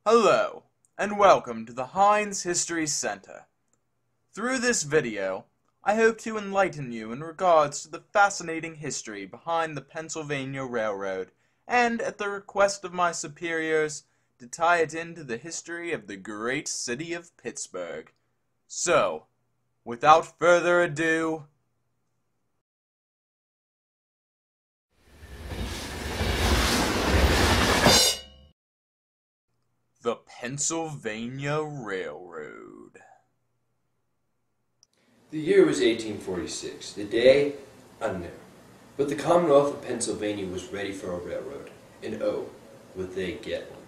Hello, and welcome to the Heinz History Center. Through this video, I hope to enlighten you in regards to the fascinating history behind the Pennsylvania Railroad, and at the request of my superiors, to tie it into the history of the great city of Pittsburgh. So, without further ado, the Pennsylvania Railroad. The year was 1846, the day unknown. But the Commonwealth of Pennsylvania was ready for a railroad. And oh, would they get one.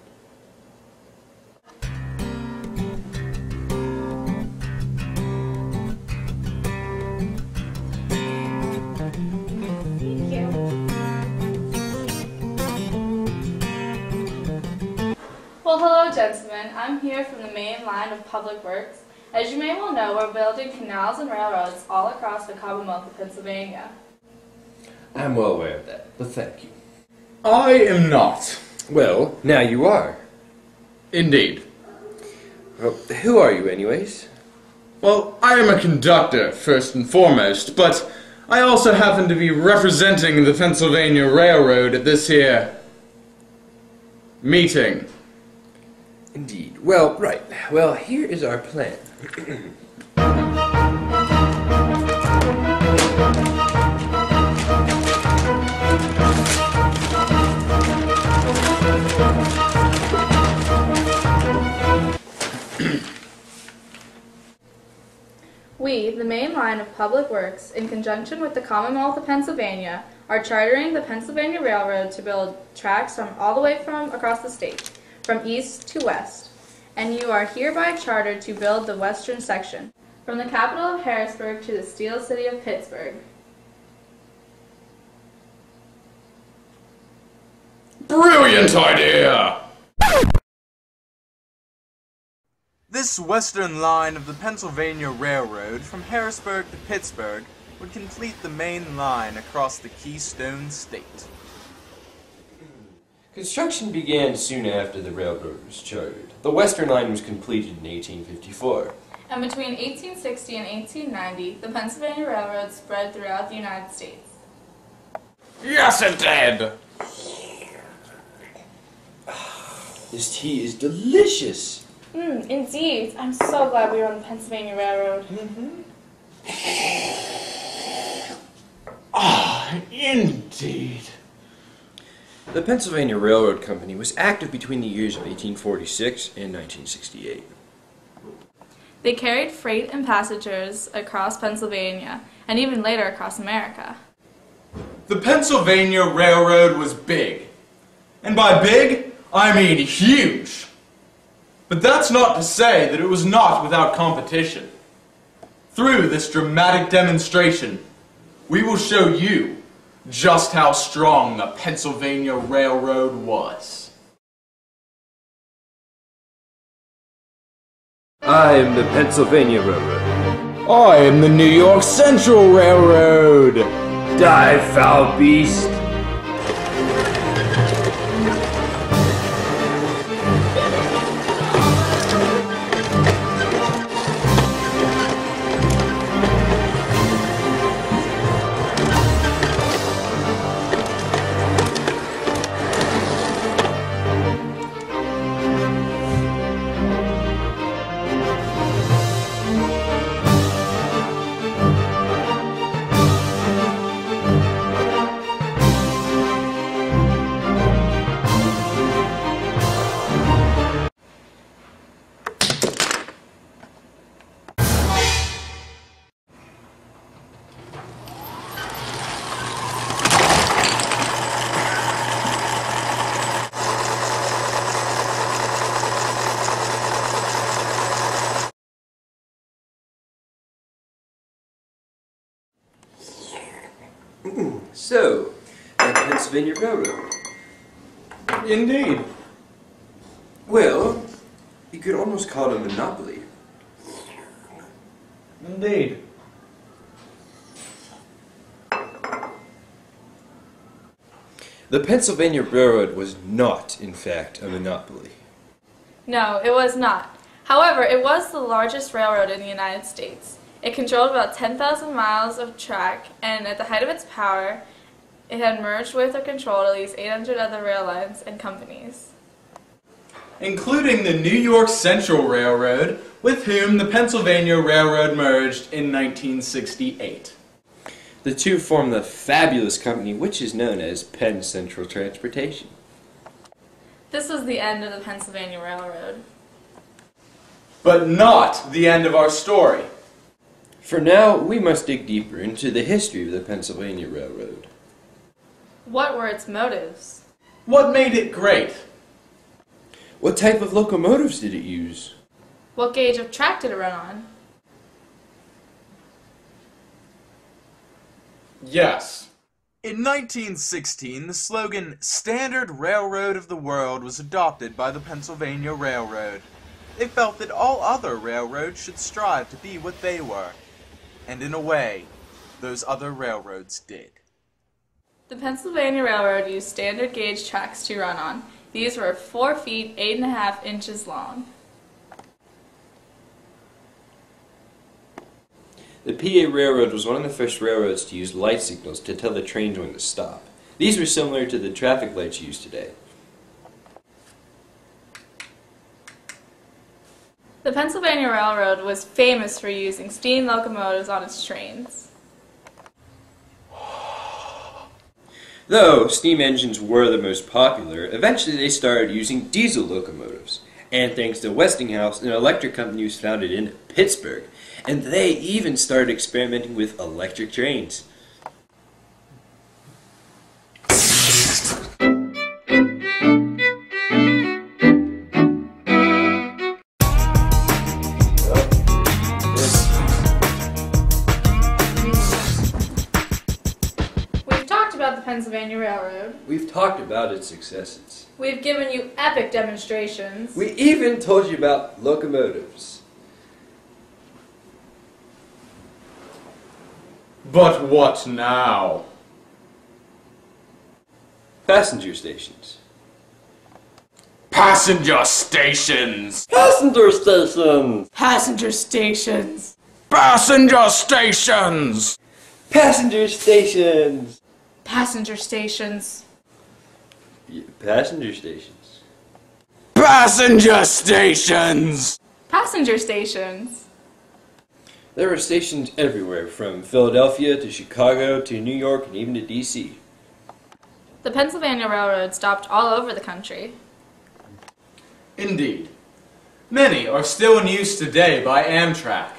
Well, hello gentlemen. I'm here from the main line of Public Works. As you may well know, we're building canals and railroads all across the Commonwealth of Pennsylvania. I'm well aware of that, but thank you. I am not. Well, now you are. Indeed. Well, who are you anyways? Well, I am a conductor, first and foremost, but I also happen to be representing the Pennsylvania Railroad at this here meeting. Indeed. Well, right. Well, here is our plan. We, the main line of Public Works, in conjunction with the Commonwealth of Pennsylvania, are chartering the Pennsylvania Railroad to build tracks from all the way from across the state, from east to west, and you are hereby chartered to build the western section, from the capital of Harrisburg to the steel city of Pittsburgh. Brilliant idea! This western line of the Pennsylvania Railroad from Harrisburg to Pittsburgh would complete the main line across the Keystone State. Construction began soon after the railroad was chartered. The Western Line was completed in 1854. And between 1860 and 1890, the Pennsylvania Railroad spread throughout the United States. Yes, it did! This tea is delicious. Indeed. I'm so glad we were on the Pennsylvania Railroad. Indeed. The Pennsylvania Railroad Company was active between the years of 1846 and 1968. They carried freight and passengers across Pennsylvania, and even later across America. The Pennsylvania Railroad was big. And by big, I mean huge. But that's not to say that it was not without competition. Through this dramatic demonstration, we will show you just how strong the Pennsylvania Railroad was. I am the Pennsylvania Railroad. I am the New York Central Railroad. Die, foul beast! So, the Pennsylvania Railroad. Indeed. Well, you could almost call it a monopoly. Indeed. The Pennsylvania Railroad was not, in fact, a monopoly. No, it was not. However, it was the largest railroad in the United States. It controlled about 10,000 miles of track, and at the height of its power, it had merged with or controlled at least 800 other rail lines and companies, including the New York Central Railroad, with whom the Pennsylvania Railroad merged in 1968. The two form the fabulous company which is known as Penn Central Transportation. This was the end of the Pennsylvania Railroad. But not the end of our story. For now, we must dig deeper into the history of the Pennsylvania Railroad. What were its motives? What made it great? What type of locomotives did it use? What gauge of track did it run on? Yes. In 1916, the slogan, "Standard Railroad of the World," was adopted by the Pennsylvania Railroad. They felt that all other railroads should strive to be what they were. And in a way, those other railroads did. The Pennsylvania Railroad used standard gauge tracks to run on. These were 4 feet 8.5 inches long. The PA Railroad was one of the first railroads to use light signals to tell the trains when to stop. These were similar to the traffic lights used today. The Pennsylvania Railroad was famous for using steam locomotives on its trains. Though steam engines were the most popular, eventually they started using diesel locomotives. And thanks to Westinghouse, an electric company was founded in Pittsburgh. And they even started experimenting with electric trains. We've talked about the Pennsylvania Railroad. We've talked about its successes. We've given you epic demonstrations. We even told you about locomotives. But what now? Passenger stations. Passenger stations! Passenger stations! Passenger stations. Passenger stations! Passenger stations! Passenger stations. Passenger stations. Passenger stations! Passenger stations. There were stations everywhere, from Philadelphia to Chicago to New York and even to D.C. The Pennsylvania Railroad stopped all over the country. Indeed. Many are still in use today by Amtrak.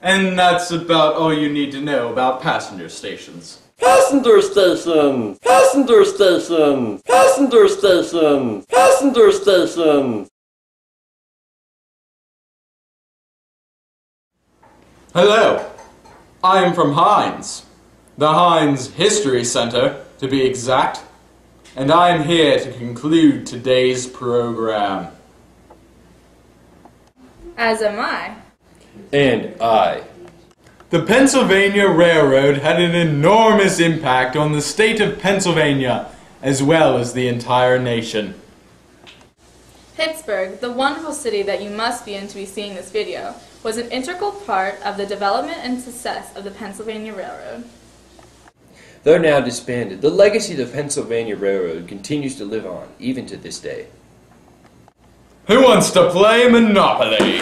And that's about all you need to know about passenger stations. Passenger stations! Passenger stations! Passenger stations! Passenger stations! Hello, I am from Heinz, the Heinz History Center, to be exact, and I am here to conclude today's program. As am I. And I. The Pennsylvania Railroad had an enormous impact on the state of Pennsylvania, as well as the entire nation. Pittsburgh, the wonderful city that you must be in to be seeing this video, was an integral part of the development and success of the Pennsylvania Railroad. Though now disbanded, the legacy of the Pennsylvania Railroad continues to live on, even to this day. Who wants to play Monopoly?